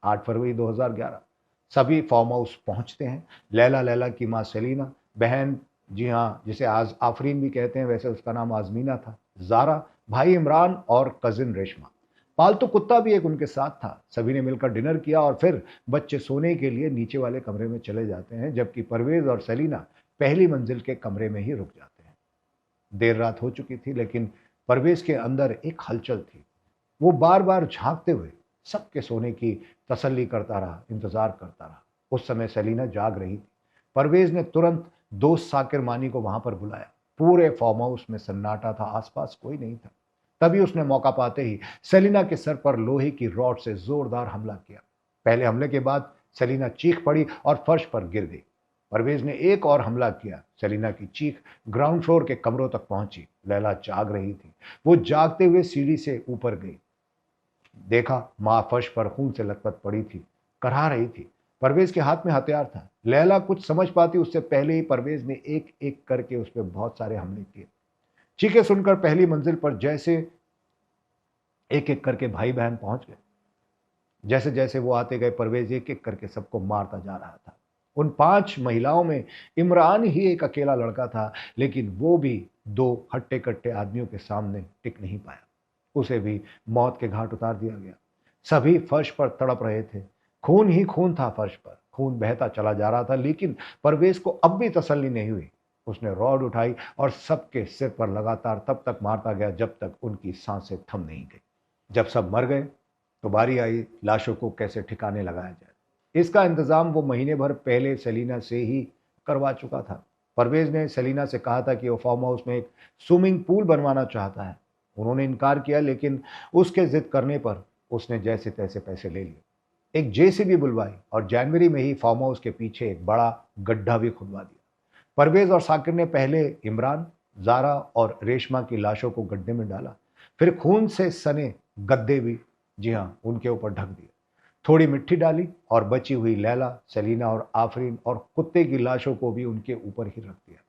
8 फरवरी 2011। सभी farm house पहुंचते हैं। लैला की माँ सेलिना, बहन, जी हाँ, जिसे आज आफरीन भी कहते हैं, वैसे उसका नाम आजमीना था, ज़ारा, भाई इमरान और कजिन रेशमा। पालतू कुत्ता भी एक उनके साथ था। सभी ने मिलकर डिनर किया और फिर बच्चे सोने के लिए नीचे वाले कमरे में चले जाते हैं, जबकि परवेज और सेलिना पहली मंजिल के कमरे में ही रुक जाते हैं। देर रात हो चुकी थी, लेकिन परवेज के अंदर एक हलचल थी। वो बार बार झांकते हुए सबके सोने की तसल्ली करता रहा, इंतजार करता रहा। उस समय सेलिना जाग रही थी। परवेज ने तुरंत दोस्त साकिर मानी को वहां पर बुलाया। पूरे फार्म हाउस में सन्नाटा था, आसपास कोई नहीं था। तभी उसने मौका पाते ही सेलिना के सर पर लोहे की रॉड से जोरदार हमला किया। पहले हमले के बाद सेलिना चीख पड़ी और फर्श पर गिर गई। परवेज ने एक और हमला किया। सेलिना की चीख ग्राउंड फ्लोर के कमरों तक पहुंची। लैला जाग रही थी। वो जागते हुए सीढ़ी से ऊपर गई। देखा, मां फर्श पर खून से लथपथ पड़ी थी, कराह रही थी। परवेज के हाथ में हथियार था। लैला कुछ समझ पाती उससे पहले ही परवेज ने एक एक करके उस पर बहुत सारे हमले किए। चीखें सुनकर पहली मंजिल पर जैसे एक एक करके भाई बहन पहुंच गए। जैसे जैसे वो आते गए, परवेज एक एक करके सबको मारता जा रहा था। उन 5 महिलाओं में इमरान ही एक अकेला लड़का था, लेकिन वो भी 2 हट्टे कट्टे आदमियों के सामने टिक नहीं पाया। उसे भी मौत के घाट उतार दिया गया। सभी फर्श पर तड़प रहे थे। खून ही खून था फर्श पर। खून बहता चला जा रहा था, लेकिन परवेज को अब भी तसल्ली नहीं हुई। उसने रॉड उठाई और सबके सिर पर लगातार तब तक मारता गया जब तक उनकी सांसें थम नहीं गई। जब सब मर गए तो बारी आई लाशों को कैसे ठिकाने लगाया जाए। इसका इंतजाम वो महीने भर पहले सेलिना से ही करवा चुका था। परवेज ने सेलिना से कहा था कि वो फार्म हाउस में एक स्विमिंग पूल बनवाना चाहता है। उन्होंने इनकार किया, लेकिन उसके जिद करने पर उसने जैसे तैसे पैसे ले लिए। एक जेसीबी बुलवाई और जनवरी में ही फार्म हाउस के पीछे एक बड़ा गड्ढा भी खुदवा दिया। परवेज और साकिर ने पहले इमरान, जारा और रेशमा की लाशों को गड्ढे में डाला। फिर खून से सने गद्दे भी, जी हाँ, उनके ऊपर ढक दिए। थोड़ी मिट्टी डाली और बची हुई लैला, सेलिना और आफरीन और कुत्ते की लाशों को भी उनके ऊपर ही रख दिया।